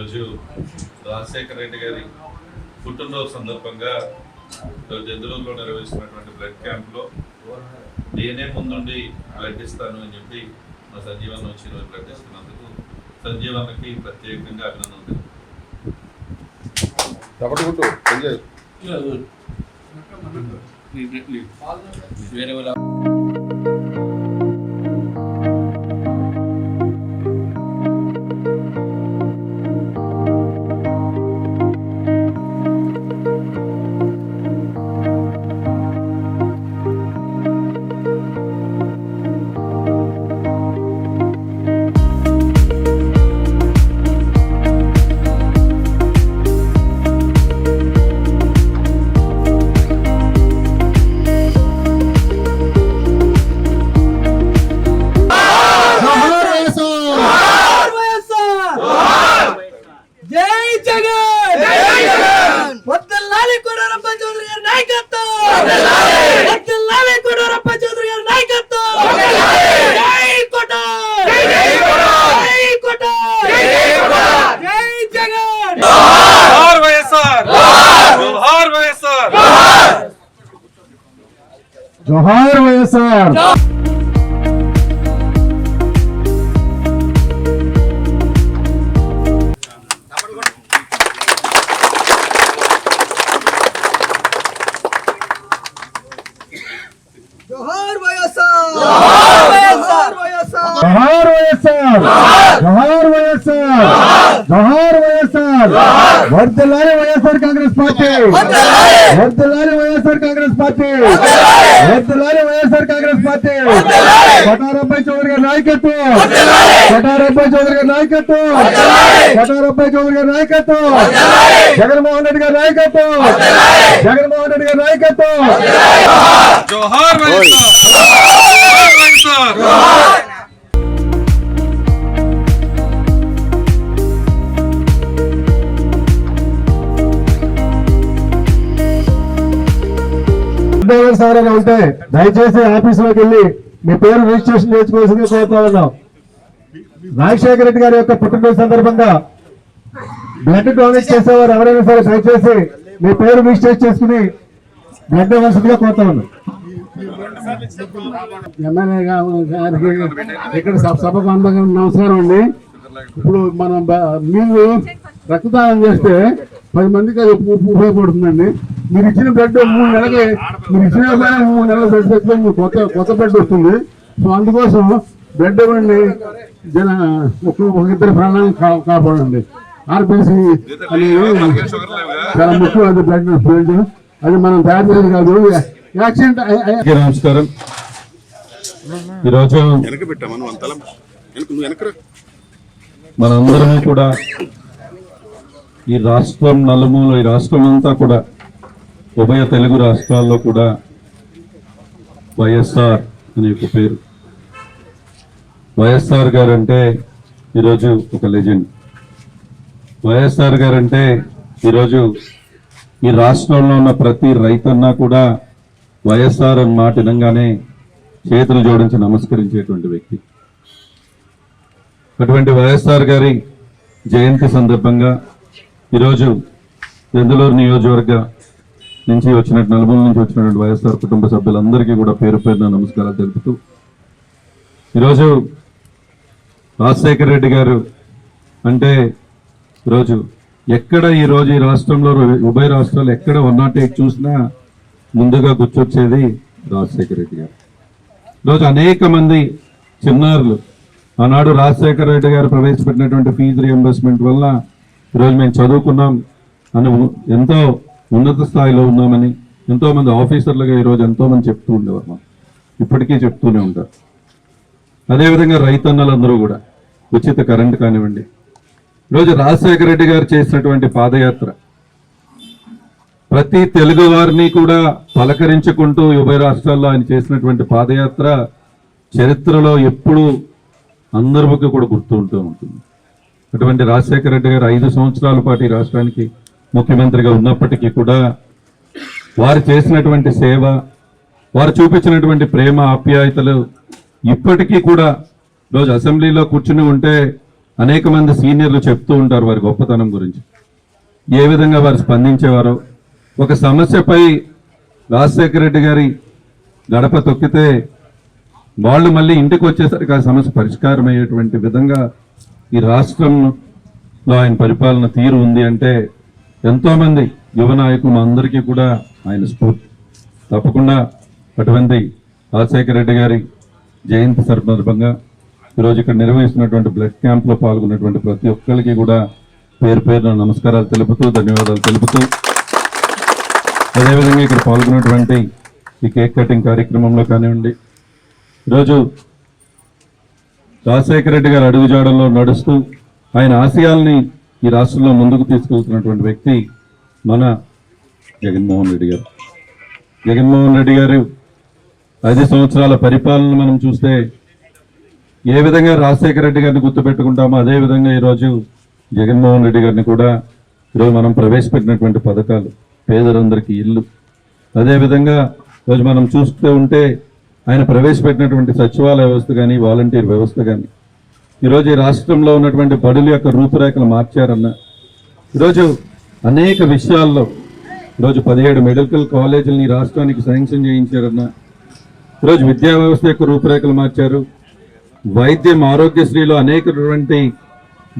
ఈరోజు రాజశేఖర రెడ్డి గారి పుట్టినరోజు సందర్భంగా జంతువులలో నిర్వహిస్తున్నటువంటి బ్లడ్ క్యాంప్లో నేనే ముందుండి బ్లడ్ ఇస్తాను అని చెప్పి మా సంజీవన్ వచ్చి ఈరోజు బ్లడ్ ఇస్తున్నందుకు సంజీవన్కి ప్రత్యేకంగా అభినందనలు. जोहार वैएसआर जोहार वैएसआर जोहार वैएसआर जोहार वैएसआर जोहार वैएसआर वर्दलाले वैएसआर कांग्रेस पार्टी वर्दलाले वैएसआर कांग्रेस पार्टी वर्दलाले वैएसआर कांग्रेस पार्टी कोटारब्बाई चौधरी गाరి నాయకత్వం कोटारब्बाई चौधरी गाరి నాయకత్వం कोटारब्बाई चौधरी गाరి నాయకత్వం జగన్మోహన్ రెడ్డి గారి నాయకత్వం జగన్మోహన్ రెడ్డి గారి నాయకత్వం జోహార్ వైఎస్ఆర్ జోహార్ వైఎస్ఆర్ సార్ అని ఉంటే దయచేసి ఆఫీసులోకి వెళ్ళి మీ పేరు రిజిస్ట్రేషన్ చేసుకోవాల్సిందిగా కోరుతా ఉన్నాం. రాజశేఖర రెడ్డి గారి యొక్క పుట్టినరోజు సందర్భంగా బ్లడ్ డొనేట్ చేసేవారు ఎవరైనా సరే దయచేసి మీ పేరు రిజిస్టర్ చేసుకుని బ్లడ్ ఇవ్వాల్సిందిగా కోరుతా ఉన్నాం. ఎమ్మెల్యే గారికి ఇక్కడ సభకు అందరికీ నమస్కారం అండి. ఇప్పుడు మనం మీరు రక్తదానం చేస్తే 10 మందికి అది ఉపయోగపడుతుందండి. మీరు ఇచ్చిన బ్లడ్ 3 నెలలకి మీరు ఇచ్చిన 3 నెలల బ్లడ్ తెచ్చుకొని మీకు కొత్త బ్లడ్ వస్తుంది. సో అందుకోసం బ్లడ్ ఇవ్వండి, ఒక ఇద్దరు ప్రాణాలను కాపాడండి. ఆర్బీసీ అనేది చాలా ముఖ్యం. అది బ్లడ్ అది మనం తయారు చేసేది కాదు. యాక్సిడెంట్. నమస్కారం. ఈరోజు మనందరం కూడా ఈ రాష్ట్రం నలుమూల, ఈ రాష్ట్రం అంతా కూడా ఉభయ తెలుగు రాష్ట్రాల్లో కూడా వైఎస్ఆర్ అనే ఒక పేరు. వైఎస్ఆర్ గారు అంటే ఈరోజు ఒక లెజెండ్. వైఎస్ఆర్ గారు అంటే ఈరోజు ఈ రాష్ట్రంలో ఉన్న ప్రతి రైతన్నా కూడా వైఎస్ఆర్ అని మాట వినంగానే చేతులు జోడించి నమస్కరించేటువంటి వ్యక్తి. అటువంటి వైఎస్ఆర్ గారి జయంతి సందర్భంగా ఈరోజు దెందులూరు నియోజకవర్గ నుంచి వచ్చినట్టు నలుమూల నుంచి వచ్చినటువంటి వైఎస్ఆర్ కుటుంబ సభ్యులందరికీ కూడా పేరు పేరున నమస్కారాలు తెలుపుతూ ఈరోజు రాజశేఖర రెడ్డి గారు అంటే ఈరోజు ఎక్కడ ఈరోజు ఈ రాష్ట్రంలో ఉభయ రాష్ట్రాలు ఎక్కడ 108 చూసినా ముందుగా గుర్తొచ్చేది రాజశేఖర రెడ్డి గారు. ఈరోజు అనేక మంది చిన్నారులు ఆనాడు రాజశేఖర రెడ్డి గారు ప్రవేశపెట్టినటువంటి ఫీజు రియంబర్స్మెంట్ వల్ల ఈరోజు మేము చదువుకున్నాం అని ఎంతో ఉన్నత స్థాయిలో ఉన్నామని ఎంతోమంది ఆఫీసర్లుగా ఈరోజు ఎంతోమంది చెప్తూ ఉండేవారు, ఇప్పటికీ చెప్తూనే ఉంటారు. అదేవిధంగా రైతన్నలందరూ కూడా ఉచిత కరెంట్ కానివ్వండి, ఈరోజు రాజశేఖర రెడ్డి గారు చేసినటువంటి పాదయాత్ర ప్రతి తెలుగు వారిని కూడా పలకరించుకుంటూ ఉభయ రాష్ట్రాల్లో ఆయన చేసినటువంటి పాదయాత్ర చరిత్రలో ఎప్పుడూ అందరికీ కూడా గుర్తు ఉంటూ ఉంటుంది. అటువంటి రాజశేఖర రెడ్డి గారు 5 సంవత్సరాల పాటు ఈ రాష్ట్రానికి ముఖ్యమంత్రిగా ఉన్నప్పటికీ కూడా వారు చేసినటువంటి సేవ, వారు చూపించినటువంటి ప్రేమ ఆప్యాయతలు ఇప్పటికీ కూడా రోజు అసెంబ్లీలో కూర్చుని ఉంటే అనేక మంది సీనియర్లు చెప్తూ ఉంటారు వారి గొప్పతనం గురించి, ఏ విధంగా వారు స్పందించేవారో. ఒక సమస్యపై రాజశేఖర రెడ్డి గారి గడప తొక్కితే వాళ్ళు మళ్ళీ ఇంటికి వచ్చేసరికి ఆ సమస్య పరిష్కారం అయ్యేటువంటి విధంగా ఈ రాష్ట్రంలో ఆయన పరిపాలన తీరు ఉంది అంటే ఎంతోమంది యువ నాయకులు అందరికీ కూడా ఆయన స్ఫూర్తి. తప్పకుండా అటువంటి రాజశేఖర రెడ్డి గారి జయంతి సందర్భంగా ఈరోజు ఇక్కడ నిర్వహిస్తున్నటువంటి బ్లడ్ క్యాంప్లో పాల్గొన్నటువంటి ప్రతి ఒక్కరికి కూడా పేరు పేరున నమస్కారాలు తెలుపుతూ, ధన్యవాదాలు తెలుపుతూ, అదేవిధంగా ఇక్కడ పాల్గొన్నటువంటి ఈ కేక్ కటింగ్ కార్యక్రమంలో కానివ్వండి, ఈరోజు రాజశేఖర రెడ్డి గారు అడుగుజాడల్లో నడుస్తూ ఆయన ఆశయాల్ని ఈ రాష్ట్రంలో ముందుకు తీసుకెళ్తున్నటువంటి వ్యక్తి మన జగన్మోహన్ రెడ్డి గారు. జగన్మోహన్ రెడ్డి గారు 5 సంవత్సరాల పరిపాలన మనం చూస్తే ఏ విధంగా రాజశేఖర రెడ్డి గారిని గుర్తుపెట్టుకుంటామో అదేవిధంగా ఈరోజు జగన్మోహన్ రెడ్డి గారిని కూడా ఈరోజు మనం ప్రవేశపెట్టినటువంటి పథకాలు, పేదలందరికీ ఇల్లు, అదేవిధంగా ఈరోజు మనం చూస్తూ ఉంటే ఆయన ప్రవేశపెట్టినటువంటి సచివాలయ వ్యవస్థ కానీ, వాలంటీర్ వ్యవస్థ కానీ, ఈరోజు ఈ రాష్ట్రంలో ఉన్నటువంటి బడుల యొక్క రూపురేఖలు మార్చారన్న, ఈరోజు అనేక విషయాల్లో ఈరోజు 17 మెడికల్ కాలేజీలని రాష్ట్రానికి శాంక్షన్ చేయించారన్న, ఈరోజు విద్యా వ్యవస్థ యొక్క రూపురేఖలు మార్చారు. వైద్యం, ఆరోగ్యశ్రీలో అనేకటువంటి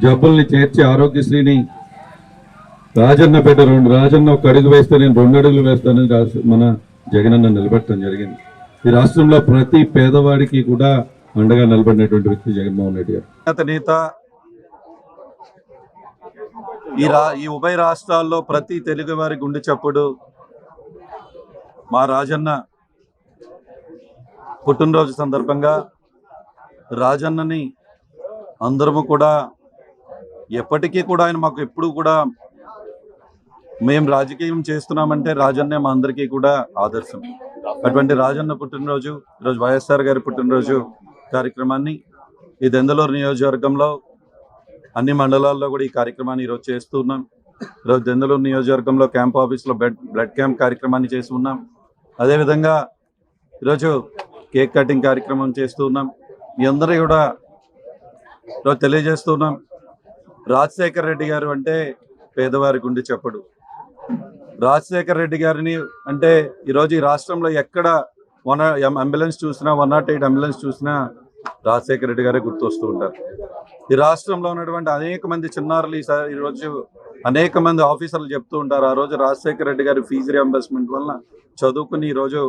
జబ్బుల్ని చేర్చి ఆరోగ్యశ్రీని రాజన్న ఒక అడుగు వేస్తే నేను 2 అడుగులు వేస్తానని మన జగనన్న నిలబెట్టడం జరిగింది. ఈ రాష్ట్రంలో ప్రతి పేదవాడికి కూడా అండగా నిలబడినటువంటి వ్యక్తి జగన్మోహన్ రెడ్డి గారు. నేత ఈ ఉభయ రాష్ట్రాల్లో ప్రతి తెలుగు వారి గుండె చప్పుడు మా రాజన్న పుట్టినరోజు సందర్భంగా రాజన్నని అందరము కూడా ఎప్పటికీ కూడా ఆయన మాకు ఎప్పుడు కూడా మేము రాజకీయం చేస్తున్నామంటే రాజన్నే మా అందరికీ కూడా ఆదర్శం. అటువంటి రాజన్న పుట్టినరోజు ఈరోజు వైఎస్ఆర్ గారి పుట్టినరోజు కార్యక్రమాన్ని ఈ దెందులూరు నియోజకవర్గంలో అన్ని మండలాల్లో కూడా ఈ కార్యక్రమాన్ని ఈరోజు చేస్తూ ఉన్నాం. ఈరోజు దెందులూరు నియోజకవర్గంలో క్యాంప్ ఆఫీస్లో బ్లడ్ క్యాంప్ కార్యక్రమాన్ని చేసి ఉన్నాం. అదేవిధంగా ఈరోజు కేక్ కటింగ్ కార్యక్రమం చేస్తూ ఉన్నాం. మీ అందరూ కూడా ఈరోజు తెలియజేస్తున్నాం, రాజశేఖర రెడ్డి గారు అంటే పేదవారి గుండె చప్పుడు. రాజశేఖర రెడ్డి గారిని అంటే ఈరోజు ఈ రాష్ట్రంలో ఎక్కడ అంబులెన్స్ చూసినా, 108 అంబులెన్స్ చూసినా రాజశేఖర రెడ్డి గారే గుర్తొస్తూ ఉంటారు. ఈ రాష్ట్రంలో ఉన్నటువంటి అనేక మంది చిన్నారులు ఈరోజు అనేక మంది ఆఫీసర్లు చెప్తూ ఉంటారు, ఆ రోజు రాజశేఖర రెడ్డి గారి ఫీజు రియంబర్స్మెంట్ వలన చదువుకుని ఈరోజు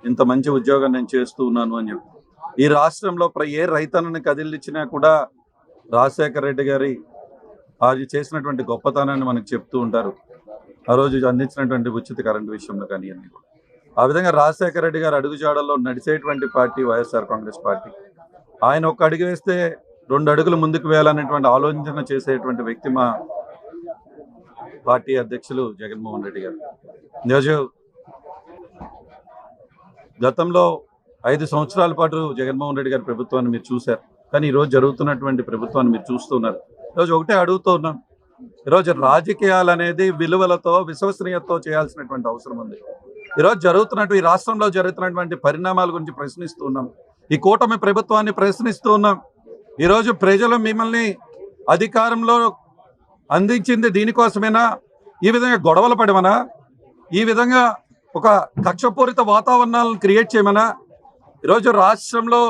ఇంత మంచి ఉద్యోగం నేను చేస్తూ ఉన్నాను అని చెప్పి. ఈ రాష్ట్రంలో ఏ రైతన్నని కదిలిచ్చినా కూడా రాజశేఖర రెడ్డి గారి అది చేసినటువంటి గొప్పతనాన్ని మనకు చెప్తూ ఉంటారు. ఆ రోజు అందించినటువంటి ఉచిత కరెంటు విషయంలో కానీ అన్ని కూడా. ఆ విధంగా రాజశేఖర రెడ్డి గారు అడుగుజాడల్లో నడిచేటువంటి పార్టీ వైఎస్ఆర్ కాంగ్రెస్ పార్టీ. ఆయన ఒక అడుగు వేస్తే 2 అడుగులు ముందుకు వేయాలనేటువంటి ఆలోచన చేసేటువంటి వ్యక్తి మా పార్టీ అధ్యక్షులు జగన్మోహన్ రెడ్డి గారు. ఈరోజు గతంలో 5 సంవత్సరాల పాటు జగన్మోహన్ రెడ్డి గారి ప్రభుత్వాన్ని మీరు చూశారు, కానీ ఈరోజు జరుగుతున్నటువంటి ప్రభుత్వాన్ని మీరు చూస్తున్నారు. ఈరోజు ఒకటే అడుగుతూ ఉన్నాం, ఈరోజు రాజకీయాలు అనేది విలువలతో, విశ్వసనీయతతో చేయాల్సినటువంటి అవసరం ఉంది. ఈరోజు జరుగుతున్నట్టు ఈ రాష్ట్రంలో జరుగుతున్నటువంటి పరిణామాల గురించి ప్రశ్నిస్తూ ఉన్నాం. ఈ కూటమి ప్రభుత్వాన్ని ప్రశ్నిస్తూ ఉన్నాం. ఈరోజు ప్రజలు మిమ్మల్ని అధికారంలో అందించింది దీనికోసమేనా? ఈ విధంగా గొడవలు పడమనా? ఈ విధంగా ఒక కక్షపూరిత వాతావరణాలను క్రియేట్ చేయమనా? ఈరోజు రాష్ట్రంలో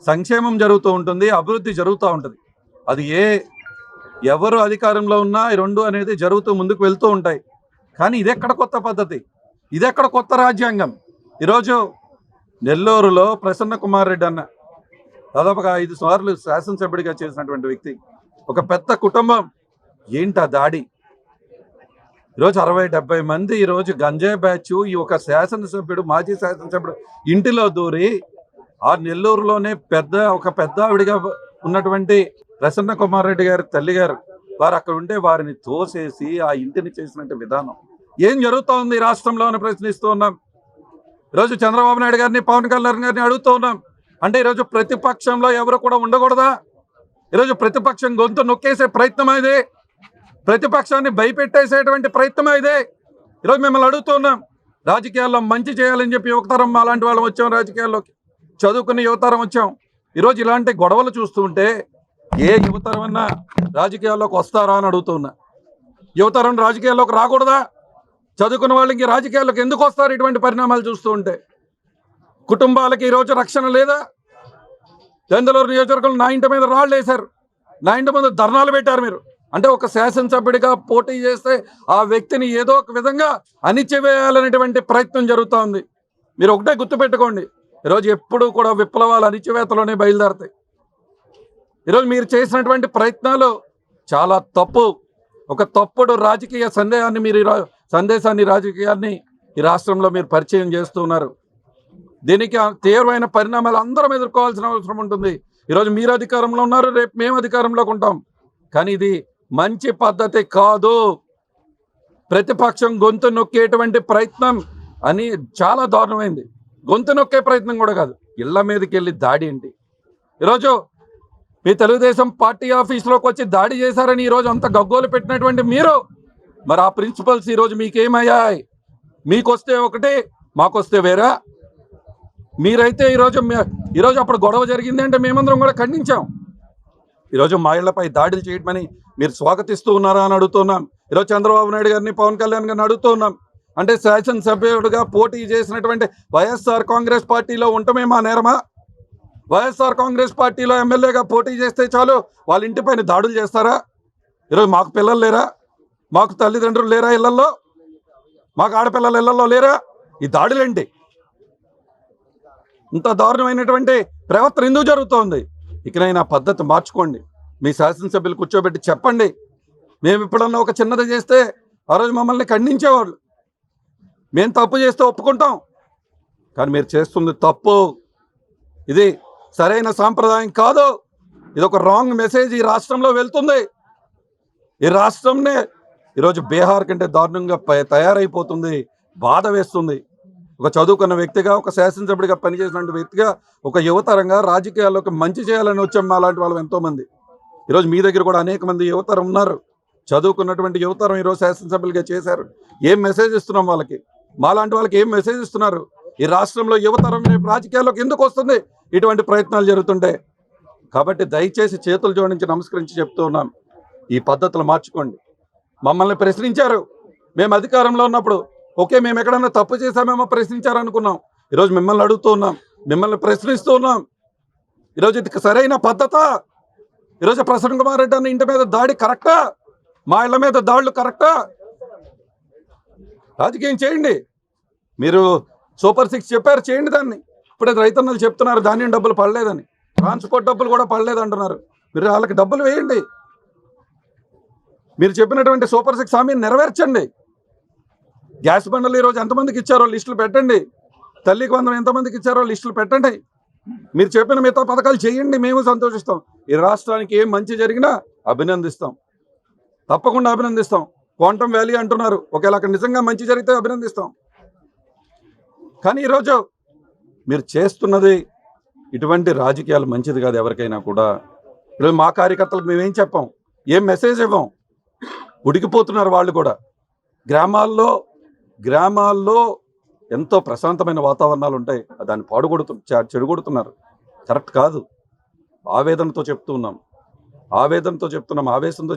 సంక్షేమం జరుగుతూ ఉంటుంది, అభివృద్ధి జరుగుతూ ఉంటుంది. అది ఎవరు అధికారంలో ఉన్నా ఈ 2 అనేది జరుగుతూ ముందుకు వెళ్తూ ఉంటాయి. కానీ ఇదెక్కడ కొత్త పద్ధతి, ఇదెక్కడ కొత్త రాజ్యాంగం? ఈరోజు నెల్లూరులో ప్రసన్న కుమార్ రెడ్డి అన్న దాదాపుగా 5 సార్లు శాసనసభ్యుడిగా చేసినటువంటి వ్యక్తి, ఒక పెద్ద కుటుంబం, ఏంటా దాడి? ఈరోజు 60-70 మంది ఈరోజు గంజాయి బ్యాచ్ ఈ ఒక శాసనసభ్యుడు, మాజీ శాసనసభ్యుడు ఇంటిలో దూరి ఆ నెల్లూరులోనే ఒక పెద్ద ఆవిడిగా ఉన్నటువంటి ప్రసన్న కుమార్ రెడ్డి గారి తల్లి గారు వారు అక్కడ ఉంటే వారిని తోసేసి ఆ ఇంటిని చేసినట్టు విధానం ఏం జరుగుతూ ఉంది ఈ రాష్ట్రంలో అని ప్రశ్నిస్తూ ఉన్నాం. ఈరోజు చంద్రబాబు నాయుడు గారిని, పవన్ కళ్యాణ్ గారిని అడుగుతూ ఉన్నాం, అంటే ఈరోజు ప్రతిపక్షంలో ఎవరు కూడా ఉండకూడదా? ఈరోజు ప్రతిపక్షం గొంతు నొక్కేసే ప్రయత్నం ఇదే, ప్రతిపక్షాన్ని భయపెట్టేసేటువంటి ప్రయత్నం ఇదే. ఈరోజు మిమ్మల్ని అడుగుతున్నాం, రాజకీయాల్లో మంచి చేయాలని చెప్పి యువతరం అలాంటి వాళ్ళం వచ్చాం, రాజకీయాల్లోకి చదువుకుని యువతరం వచ్చాం. ఈరోజు ఇలాంటి గొడవలు చూస్తూ ఉంటే ఏ యువతరం అన్నా రాజకీయాల్లోకి వస్తారా అని అడుగుతున్నా. యువతరం రాజకీయాల్లోకి రాకూడదా? చదువుకున్న వాళ్ళకి రాజకీయాల్లోకి ఎందుకు వస్తారు? ఇటువంటి పరిణామాలు చూస్తూ ఉంటే కుటుంబాలకి ఈరోజు రక్షణ లేదా? దెందులూరు నియోజకవర్గంలో నా ఇంటి మీద రాళ్ళు వేశారు, నా ఇంటి ముందు ధర్నాలు పెట్టారు. మీరు అంటే ఒక శాసనసభ్యుడిగా పోటీ చేస్తే ఆ వ్యక్తిని ఏదో ఒక విధంగా అణిచివేయాలనేటువంటి ప్రయత్నం జరుగుతూ ఉంది. మీరు ఒకటే గుర్తుపెట్టుకోండి, ఈరోజు ఎప్పుడు కూడా విప్లవాలు అణిచివేతలోనే బయలుదేరుతాయి. ఈరోజు మీరు చేసినటువంటి ప్రయత్నాలు చాలా తప్పు. ఒక తప్పుడు రాజకీయ సందేశాన్ని రాజకీయాన్ని ఈ రాష్ట్రంలో మీరు పరిచయం చేస్తున్నారు. దీనికి తీవ్రమైన పరిణామాలు అందరం ఎదుర్కోవాల్సిన అవసరం ఉంటుంది. ఈరోజు మీరు అధికారంలో ఉన్నారు, రేపు మేము అధికారంలోకి ఉంటాం. కానీ ఇది మంచి పద్ధతి కాదు. ప్రతిపక్షం గొంతు నొక్కేటువంటి ప్రయత్నం అని చాలా దారుణమైంది. గొంతు నొక్కే ప్రయత్నం కూడా కాదు, ఇళ్ల మీదకి వెళ్ళి దాడి ఏంటి? ఈరోజు మీ తెలుగుదేశం పార్టీ ఆఫీసులోకి వచ్చి దాడి చేశారని ఈరోజు అంత గగ్గోలు పెట్టినటువంటి మీరు, మరి ఆ ప్రిన్సిపల్స్ ఈరోజు మీకేమయ్యాయి? మీకొస్తే ఒకటి, మాకొస్తే వేరా? మీరైతే ఈరోజు అప్పుడు గొడవ జరిగింది అంటే మేమందరం కూడా ఖండించాం. ఈరోజు మా ఇళ్లపై దాడులు చేయటమని మీరు స్వాగతిస్తూ ఉన్నారా అని అడుగుతున్నాం. ఈరోజు చంద్రబాబు నాయుడు గారిని, పవన్ కళ్యాణ్ గారిని అడుగుతున్నాం. అంటే శాసనసభ్యుడిగా పోటీ చేసినటువంటి వైఎస్ఆర్ కాంగ్రెస్ పార్టీలో ఉండటమే మా నేరమా? వైఎస్ఆర్ కాంగ్రెస్ పార్టీలో ఎమ్మెల్యేగా పోటీ చేస్తే చాలు వాళ్ళ ఇంటిపైన దాడులు చేస్తారా? ఈరోజు మాకు పిల్లలు లేరా? మాకు తల్లిదండ్రులు లేరా ఇళ్లలో? మాకు ఆడపిల్లల ఇళ్లలో లేరా? ఈ దాడులేంటి? ఇంత దారుణమైనటువంటి ప్రవర్తన ఎందుకు జరుగుతోంది? ఇకనైనా పద్ధతి మార్చుకోండి. మీ శాసనసభ్యులు కూర్చోబెట్టి చెప్పండి. మేము ఇప్పుడన్నా ఒక చిన్నది చేస్తే ఆ రోజు మమ్మల్ని ఖండించేవాళ్ళు. మేము తప్పు చేస్తే ఒప్పుకుంటాం, కానీ మీరు చేస్తుంది తప్పు. ఇది సరైన సాంప్రదాయం కాదు. ఇది ఒక రాంగ్ మెసేజ్ ఈ రాష్ట్రంలో వెళ్తుంది. ఈ రాష్ట్రంనే ఈరోజు బీహార్ కంటే దారుణంగా తయారైపోతుంది. బాధ వేస్తుంది. ఒక చదువుకున్న వ్యక్తిగా, ఒక శాసనసభ్యుడిగా పనిచేసినటువంటి వ్యక్తిగా, ఒక యువతరంగా రాజకీయాల్లోకి మంచి చేయాలని వచ్చాం మా లాంటి వాళ్ళు ఎంతోమంది. ఈరోజు మీ దగ్గర కూడా అనేక మంది యువతరం ఉన్నారు. చదువుకున్నటువంటి యువతరం ఈరోజు శాసనసభ్యులుగా చేశారు. ఏం మెసేజ్ ఇస్తున్నాం వాళ్ళకి? మా లాంటి వాళ్ళకి ఏం మెసేజ్ ఇస్తున్నారు? ఈ రాష్ట్రంలో యువతరం రేపు రాజకీయాల్లోకి ఎందుకు వస్తుంది ఇటువంటి ప్రయత్నాలు జరుగుతుంటే? కాబట్టి దయచేసి చేతులు జోడించి నమస్కరించి చెప్తూ ఉన్నాం, ఈ పద్ధతులు మార్చుకోండి. మమ్మల్ని ప్రశ్నించారు మేము అధికారంలో ఉన్నప్పుడు. ఓకే, మేము ఎక్కడన్నా తప్పు చేశామేమో ప్రశ్నించారనుకున్నాం. ఈరోజు మిమ్మల్ని అడుగుతూ ఉన్నాం, మిమ్మల్ని ప్రశ్నిస్తూ ఉన్నాం. ఈరోజు ఇది సరైన పద్ధత? ఈరోజు ప్రసన్న కుమార్ రెడ్డి అన్న ఇంటి మీద దాడి కరెక్టా? మా ఇళ్ల మీద దాడులు కరెక్టా? రాజకీయం చేయండి. మీరు సూపర్ 6 చెప్పారు, చేయండి దాన్ని. ఇప్పుడే రైతన్నలు చెప్తున్నారు ధాన్యం డబ్బులు పడలేదని, ట్రాన్స్పోర్ట్ డబ్బులు కూడా పడలేదు అంటున్నారు. మీరు వాళ్ళకి డబ్బులు వేయండి. మీరు చెప్పినటువంటి సూపర్ 6 హామీని నెరవేర్చండి. గ్యాస్ బండలు ఈరోజు ఎంతమందికి ఇచ్చారో లిస్టులు పెట్టండి. తల్లికి వందనం ఎంతమందికి ఇచ్చారో లిస్టులు పెట్టండి. మీరు చెప్పిన మిగతా పథకాలు చేయండి, మేము సంతోషిస్తాం. ఈ రాష్ట్రానికి ఏం మంచి జరిగినా అభినందిస్తాం, తప్పకుండా అభినందిస్తాం. క్వాంటమ్ వ్యాలీ అంటున్నారు, ఒకవేళ అక్కడ నిజంగా మంచి జరిగితే అభినందిస్తాం. కానీ ఈరోజు మీరు చేస్తున్నది ఇటువంటి రాజకీయాలు మంచిది కాదు ఎవరికైనా కూడా. ఈరోజు మా కార్యకర్తలకు మేమేం చెప్పాం, ఏం మెసేజ్ ఇవ్వం. ఉడికిపోతున్నారు వాళ్ళు కూడా. గ్రామాల్లో ఎంతో ప్రశాంతమైన వాతావరణాలు ఉంటాయి, దాన్ని చెడుగొడుతున్నారు. కరెక్ట్ కాదు. ఆవేదనతో చెప్తూ ఉన్నాం, ఆవేశంతో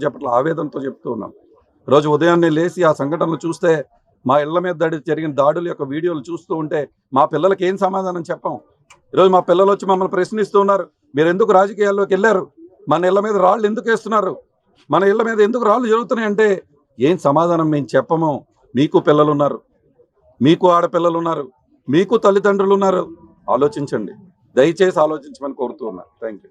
చెప్పట్లా, ఆవేదనతో చెప్తూ ఉన్నాం. రోజు ఉదయాన్నే లేచి ఆ సంఘటనలు చూస్తే, మా ఇళ్ల మీద జరిగిన దాడుల యొక్క వీడియోలు చూస్తూ ఉంటే మా పిల్లలకి ఏం సమాధానం చెప్పాం? ఈరోజు మా పిల్లలు వచ్చి మమ్మల్ని ప్రశ్నిస్తూ ఉన్నారు, మీరు ఎందుకు రాజకీయాల్లోకి వెళ్ళారు? మన ఇళ్ల మీద రాళ్ళు ఎందుకు వేస్తున్నారు? మన ఇళ్ల మీద ఎందుకు రాళ్ళు జరుగుతున్నాయి అంటే ఏం సమాధానం మేము చెప్పము. మీకు పిల్లలు ఉన్నారు, మీకు ఆడపిల్లలు ఉన్నారు, మీకు తల్లిదండ్రులు ఉన్నారు. ఆలోచించండి, దయచేసి ఆలోచించమని కోరుతూ ఉన్నా. Thank you.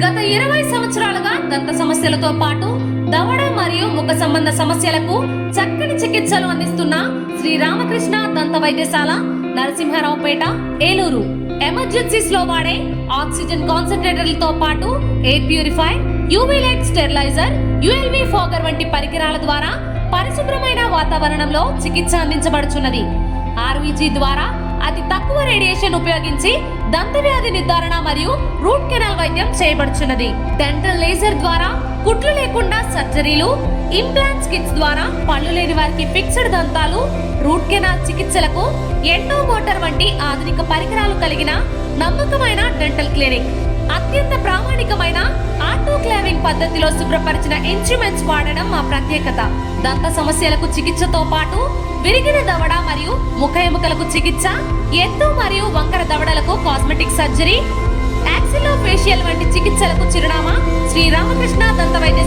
గత 20 సంవత్సరాలుగా దంత సమస్యలతో పాటు దవడ మరియు ముఖ సంబంధ సమస్యలకు చక్కని చికిత్సలు అందిస్తున్న శ్రీ రామకృష్ణ దంత వైద్యశాల, నరసింహారావుపేట, ఏలూరు. ఎమర్జెన్సీస్ లో వాడే ఆక్సిజన్ కాన్సంట్రేటర్లతో పాటు air purify, UV light steriliser, ULV fogger వంటి పరికరాల ద్వారా పరిశుభ్రమైన వాతావరణంలో చికిత్స అందించబడుచున్నది. ఆర్వీజీ ద్వారా అతి తక్కువ రేడియేషన్ ఉపయోగించి దంత వ్యాధి నిర్ధారణ మరియు రూట్ కెనాల్ వైద్యం చేయబడుచున్నది. డెంటల్ లేజర్ ద్వారా కుట్లు లేకుండా సర్జరీలు, ఇంప్లాంట్స్ కిట్స్ ద్వారా పళ్ళు లేని వారికి ఫిక్స్డ్ దంతాలు, రూట్ కెనాల్ చికిత్సలకు ఎండో మోటార్ వంటి ఆధునిక పరికరాలు కలిగిన నమ్మకమైన డెంటల్ క్లినిక్. అత్యంత ప్రామాణికమైన ఆటోక్లావింగ్ పద్ధతిలో శుభ్రపరిచిన ఇన్స్ట్రుమెంట్స్ వాడడం మా ప్రత్యేకత. దంత సమస్యలకు చికిత్సతో పాటు విరిగిన దవడ మరియు ముఖ ఎముకలకు చికిత్స, ఎత్తు మరియు వంకర దవడలకు కాస్మెటిక్ సర్జరీ, యాక్సిలోఫేషియల్ వంటి చికిత్సలకు చిరునామా శ్రీ రామకృష్ణ దంత వైద్య